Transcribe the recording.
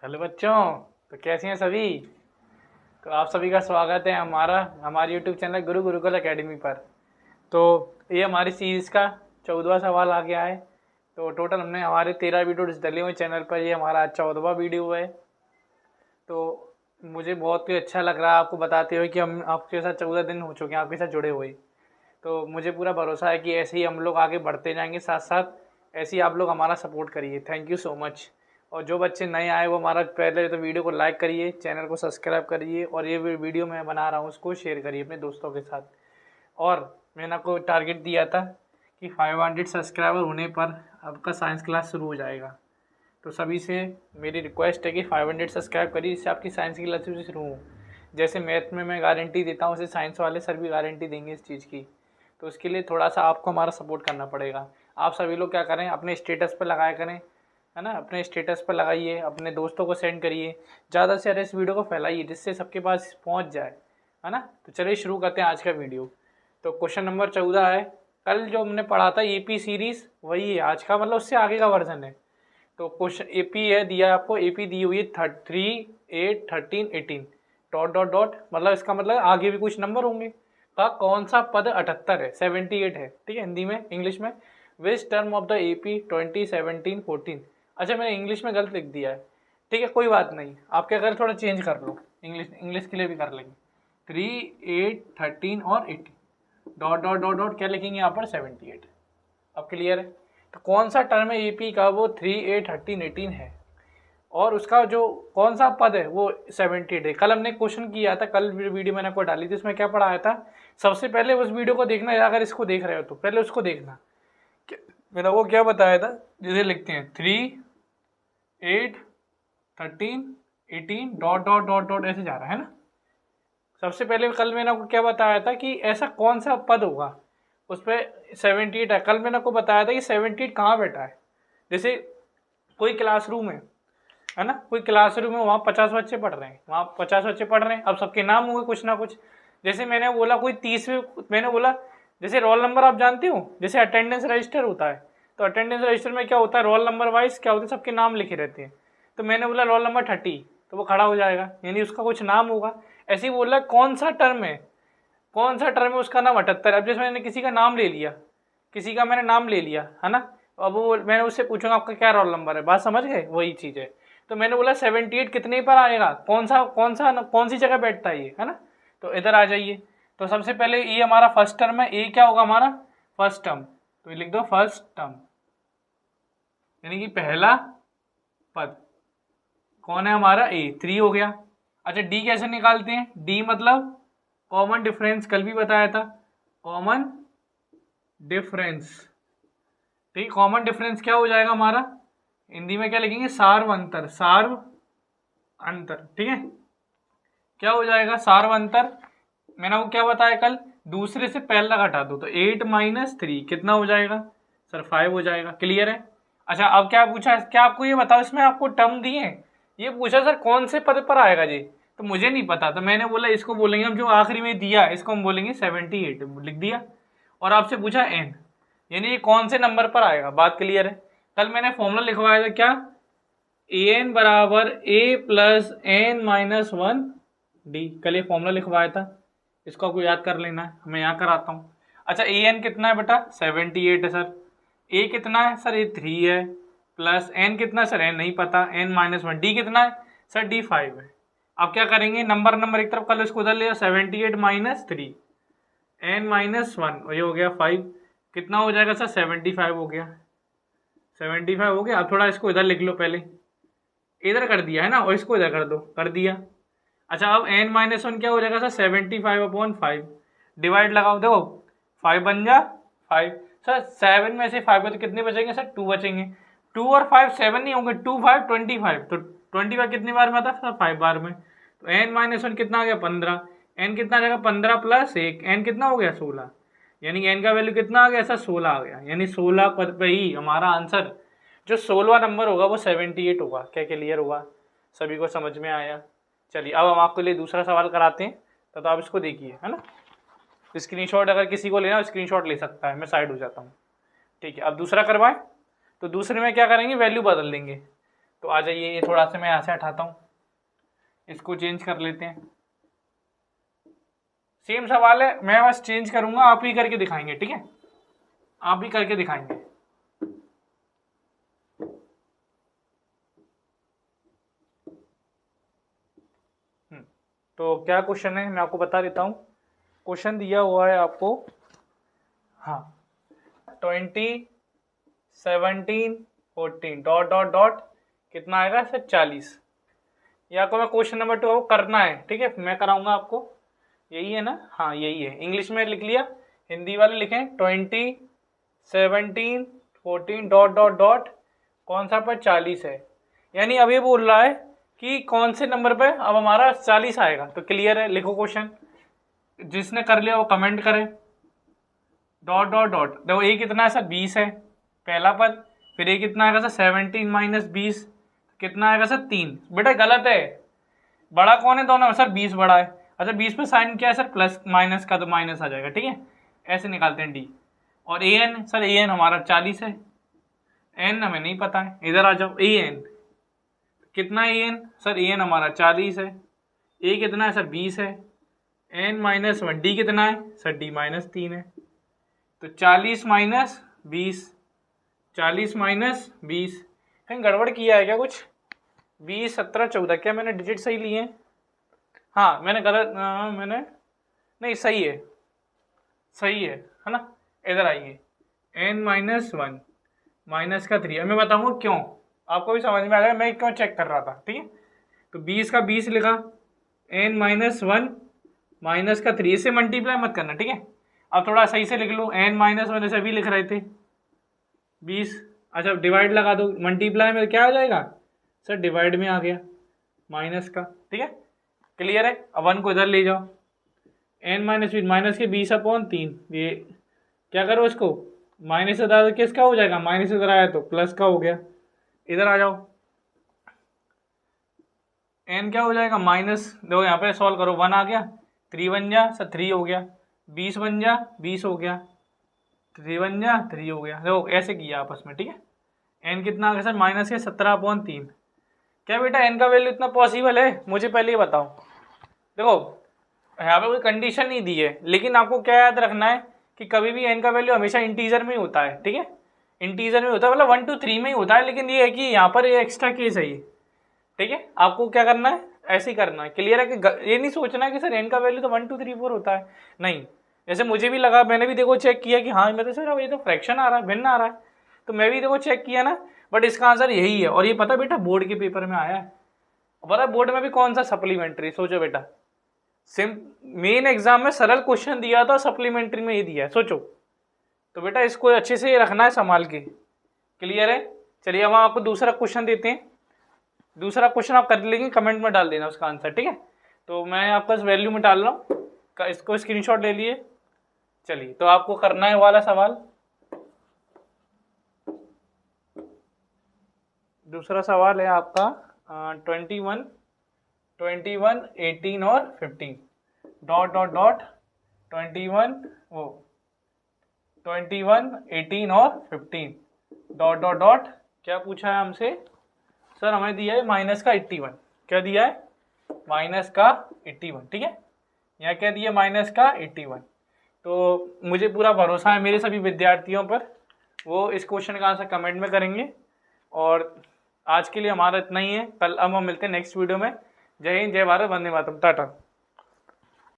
Hello बच्चों। तो कैसे हैं सभी। तो आप सभी का स्वागत है हमारे यूट्यूब चैनल गुरु गुरुकुल एकेडमी पर। तो ये हमारी सीरीज़ का 14वां सवाल आ गया है। तो टोटल हमने हमारे 13 वीडियो डले हुए चैनल पर, ये हमारा 14वां वीडियो है। तो मुझे बहुत ही अच्छा लग रहा है आपको बताते हुए कि हम आपके साथ 14 दिन हो चुके हैं आपके साथ जुड़े हुए। तो मुझे पूरा भरोसा है कि ऐसे ही हम लोग आगे बढ़ते जाएंगे, साथ साथ ऐसे ही आप लोग हमारा सपोर्ट करिए। Thank you so much. और जो बच्चे नए आए वो हमारा पहले तो वीडियो को लाइक करिए, चैनल को सब्सक्राइब करिए, और ये वीडियो मैं बना रहा हूँ उसको शेयर करिए अपने दोस्तों के साथ। और मैंने आपको टारगेट दिया था कि 500 सब्सक्राइबर होने पर आपका साइंस क्लास शुरू हो जाएगा। तो सभी से मेरी रिक्वेस्ट है कि 500 सब्सक्राइब करिए, जिससे आपकी साइंस की क्लास भी शुरू हो। जैसे मैथ में मैं गारंटी देता हूँ, उसे साइंस वाले सर भी गारंटी देंगे इस चीज़ की। तो उसके लिए थोड़ा सा आपको हमारा सपोर्ट करना पड़ेगा। आप सभी लोग क्या करें, अपने स्टेटस पर लगाया करें, है ना। अपने स्टेटस पर लगाइए, अपने दोस्तों को सेंड करिए, ज़्यादा से ज़्यादा इस वीडियो को फैलाइए जिससे सबके पास पहुंच जाए, है ना। तो चलिए शुरू करते हैं आज का वीडियो। तो क्वेश्चन नंबर 14 है। कल जो हमने पढ़ा था एपी सीरीज़ वही है आज का, मतलब उससे आगे का वर्जन है। तो क्वेश्चन एपी है दिया है आपको, एपी दी हुई है 3, 8, 13, 18 डॉट डॉट डॉट, मतलब इसका मतलब आगे भी कुछ नंबर होंगे। का कौन सा पद 78 है, 78 है, ठीक है। हिंदी में, इंग्लिश में, which term of the AP 2017 14। अच्छा मैंने इंग्लिश में गलत लिख दिया है, ठीक है, कोई बात नहीं। आप क्या करें, थोड़ा चेंज कर लो, इंग्लिश इंग्लिश के लिए भी कर लेंगे। 3, 8, 13 और 18 डॉट डॉट डॉट डॉट क्या लिखेंगे यहाँ पर 78। अब क्लियर है। तो कौन सा टर्म है एपी का, वो 3, 8, 13, 18 है। और उसका जो कौन सा पद है वो 78 है। कल हमने क्वेश्चन किया था, कल वीडियो मैंने आपको डाली थी, उसमें क्या पढ़ाया था। सबसे पहले उस वीडियो को देखना, अगर इसको देख रहे हो तो पहले उसको देखना। मैंने वो क्या बताया था, जिसे लिखते हैं 3, 8, 13, 18 डॉट डॉट डॉट डॉट ऐसे जा रहा है ना। सबसे पहले कल मैंने आपको क्या बताया था कि ऐसा कौन सा पद होगा उस पर 78 है। कल मैंने आपको बताया था कि 78 कहाँ बैठा है। जैसे कोई क्लासरूम है ना, कोई क्लासरूम है, वहाँ 50 बच्चे पढ़ रहे हैं, वहाँ 50 बच्चे पढ़ रहे हैं। अब सबके नाम होंगे कुछ ना कुछ। जैसे मैंने बोला कोई 30वें, मैंने बोला जैसे रोल नंबर आप जानते हो, जैसे अटेंडेंस रजिस्टर होता है। तो अटेंडेंस रजिस्टर में क्या होता है, रोल नंबर वाइज क्या होता है, सबके नाम लिखे रहते हैं। तो मैंने बोला रोल नंबर 30, तो वो खड़ा हो जाएगा, यानी उसका कुछ नाम होगा। ऐसे ही बोला कौन सा टर्म है, कौन सा टर्म है, उसका नाम 78। अब जैसे मैंने किसी का नाम ले लिया, किसी का मैंने नाम ले लिया, है ना। अब वो मैंने उससे पूछूंगा आपका क्या रोल नंबर है, बात समझ गए, वही चीज़ है। तो मैंने बोला 78 कितने पर आएगा, कौन सी जगह बैठता है ये, है ना। तो इधर आ जाइए। तो सबसे पहले ये हमारा फर्स्ट टर्म है, ए क्या होगा हमारा फर्स्ट टर्म। तो ये लिख दो फर्स्ट टर्म, यानी कि पहला पद कौन है हमारा, ए, 3 हो गया। अच्छा डी कैसे निकालते हैं, डी मतलब कॉमन डिफरेंस, कल भी बताया था, कॉमन डिफरेंस। ठीक, कॉमन डिफरेंस क्या हो जाएगा हमारा, हिंदी में क्या लिखेंगे, सार्व अंतर, सार्व अंतर, ठीक है। क्या हो जाएगा सार्व अंतर, मैंने आपको क्या बताया कल, दूसरे से पहला घटा दो, तो 8 - 3 कितना हो जाएगा सर, 5 हो जाएगा। क्लियर है। अच्छा अब क्या पूछा, क्या आपको ये बताओ, इसमें आपको टर्म दिए हैं, ये पूछा सर कौन से पद पर आएगा जी। तो मुझे नहीं पता, तो मैंने बोला इसको बोलेंगे हम, जो आखिरी में दिया है इसको हम बोलेंगे 78, लिख दिया। और आपसे पूछा एन, यानी ये कौन से नंबर पर आएगा, बात क्लियर है। कल मैंने फॉर्मूला लिखवाया था क्या, ए एन बराबर ए प्लस एन माइनस 1 डी, कल ये फॉर्मूला लिखवाया था, इसको आपको याद कर लेना है, मैं यहाँ कराता हूँ। अच्छा ए एन कितना है बेटा, 78 है सर। ए कितना है सर, ए 3 है, प्लस एन कितना है सर, एन नहीं पता, एन माइनस 1, डी कितना है सर, डी 5 है। अब क्या करेंगे, नंबर नंबर एक तरफ, कल इसको उधर ले, 78 - 3 एन माइनस 1, ये हो गया 5, कितना हो जाएगा सर, 75 हो गया, 75 हो गया। अब थोड़ा इसको इधर लिख लो, पहले इधर कर दिया है ना, और इसको इधर कर दो, कर दिया। अच्छा अब n-1 क्या हो जाएगा सर, 75/5, डिवाइड लगाओ, देखो 5 बन जा 5। सर 7 में से 5 तो कितने बचेंगे सर, 2 बचेंगे। 2 और 5 7 नहीं होंगे, 2 5 25, तो 25 कितनी बार में आता है सर, 5 बार में। तो n-1 कितना आ गया 15, n कितना आ जाएगा 15 + 1, n कितना हो गया 16, यानी n का वैल्यू कितना आ गया सर, 16 आ गया। यानी 16 पद पे ही हमारा आंसर जो 16वां नंबर होगा वो 78 होगा। क्या क्लियर हुआ, सभी को समझ में आया। चलिए अब हम आपके लिए दूसरा सवाल कराते हैं, तो आप इसको देखिए, है ना। स्क्रीनशॉट अगर किसी को लेना स्क्रीनशॉट ले सकता है, मैं साइड हो जाता हूँ, ठीक है। अब दूसरा करवाएं, तो दूसरे में क्या करेंगे, वैल्यू बदल देंगे। तो आ जाइए, ये थोड़ा सा मैं यहाँ से हटाता हूँ, इसको चेंज कर लेते हैं। सेम सवाल है, मैं बस चेंज करूंगा, आप ही करके दिखाएंगे, ठीक है, आप ही करके दिखाएंगे। तो क्या क्वेश्चन है मैं आपको बता देता हूँ। क्वेश्चन दिया हुआ है आपको, हाँ, 20, 17, 14 डॉट डॉट डॉट कितना आएगा सर 40। ये आपको मैं क्वेश्चन नंबर 2 आपको करना है, ठीक है, मैं कराऊंगा आपको। यही है ना, हाँ यही है, इंग्लिश में लिख लिया, हिंदी वाले लिखें 20, 17, 14 डॉट डॉट डॉट कौन सा पर 40 है। यानी अब ये बोल रहा है कि कौन से नंबर पे अब हमारा 40 आएगा। तो क्लियर है, लिखो क्वेश्चन, जिसने कर लिया वो कमेंट करे। डॉट डॉट डॉट, देखो ये कितना है सर 20 है पहला पद, फिर ये कितना आएगा सर 17 माइनस 20 कितना आएगा सर 3। बेटा गलत है, बड़ा कौन है दोनों में सर 20 बड़ा है। अच्छा 20 पे साइन क्या है सर प्लस माइनस का, तो माइनस आ जाएगा, ठीक है, ऐसे निकालते हैं डी। और A N sir, A N हमारा 40 है, एन हमें नहीं पता है, इधर आ जाओ। ए एन कितना, A N sir, A N हमारा 40 है, ए कितना है सर 20 है, एन माइनस 1, डी कितना है सर डी माइनस 3 है। तो 40 माइनस 20, 40 माइनस 20, कहीं गड़बड़ किया है क्या कुछ? 20, 17, 14, क्या मैंने डिजिट सही लिए हैं? हाँ मैंने गलत, मैंने नहीं, सही है, सही है ना। इधर आइए, n माइनस 1 माइनस का 3, अब मैं बताऊँगा क्यों, आपको भी समझ में आ गया मैं क्यों चेक कर रहा था, ठीक है। तो 20 का 20 लिखा, n माइनस 1 माइनस का 3, इसे मल्टीप्लाई मत करना, ठीक है। अब थोड़ा सही से लिख लो, n माइनस 1 ऐसे अभी लिख रहे थे 20, अच्छा डिवाइड लगा दो, मल्टीप्लाई में क्या आ जाएगा सर, डिवाइड में आ गया माइनस का, ठीक है, क्लियर है। अब 1 को इधर ले जाओ, n माइनस 20 माइनस के 20/3, ये क्या करो इसको माइनस से दादा किसका हो जाएगा, माइनस इधर आया तो प्लस का हो गया। इधर आ जाओ, n क्या हो जाएगा माइनस, देखो यहाँ पे सॉल्व करो, 1 आ गया, 3 बन जा सर 3 हो गया, 20 बन जा 20 हो गया, 3 बन जा 3 हो गया, देखो ऐसे किया आपस में, ठीक है। n कितना आ गया सर माइनस के 17/3। क्या बेटा n का वैल्यू इतना पॉसिबल है, मुझे पहले ये बताओ। देखो यहाँ पे कोई कंडीशन नहीं दी है, लेकिन आपको क्या याद रखना है कि कभी भी n का वैल्यू हमेशा इंटीजर में ही होता है, ठीक है, इंटीजर में होता है, मतलब 1 2 3 में ही होता है। लेकिन ये है कि यहाँ पर ये एक्स्ट्रा केस है ये, ठीक है, आपको क्या करना है ऐसे ही करना है, क्लियर है कि ये नहीं सोचना है कि सर n का वैल्यू तो 1 2 3 4 होता है, नहीं। जैसे मुझे भी लगा, मैंने भी देखो चेक किया कि हाँ मैं तो सर ये तो फ्रैक्शन आ रहा है, भिन्न आ रहा है, तो मैं भी देखो चेक किया ना, बट इसका आंसर यही है। और ये पता बेटा बोर्ड के पेपर में आया है, पता बोर्ड में भी कौन सा सप्लीमेंट्री, सोचो बेटा, मेन एग्जाम में सरल क्वेश्चन दिया था, सप्लीमेंट्री में ये दिया है, सोचो। तो बेटा इसको अच्छे से रखना है संभाल के, क्लियर है। चलिए अब हम आपको दूसरा क्वेश्चन देते हैं, दूसरा क्वेश्चन आप कर लेंगे, कमेंट में डाल देना उसका आंसर, ठीक है। तो मैं आपका इस वैल्यू में डाल रहा हूँ, इसको स्क्रीनशॉट ले लिए। चलिए तो आपको करना है वाला सवाल, दूसरा सवाल है आपका 21, 18 और 15 डॉट डॉट डॉट 21, 18 और 15 डॉट डॉट डॉट क्या पूछा है हमसे सर, हमें दिया है माइनस का 81, क्या दिया है माइनस का 81, ठीक है, यहाँ क्या दिया माइनस का 81। तो मुझे पूरा भरोसा है मेरे सभी विद्यार्थियों पर, वो इस क्वेश्चन का आंसर कमेंट में करेंगे। और आज के लिए हमारा इतना ही है, कल अब हम मिलते हैं नेक्स्ट वीडियो में। जय हिंद, जय भारत, वंदे मातरम, टाटा।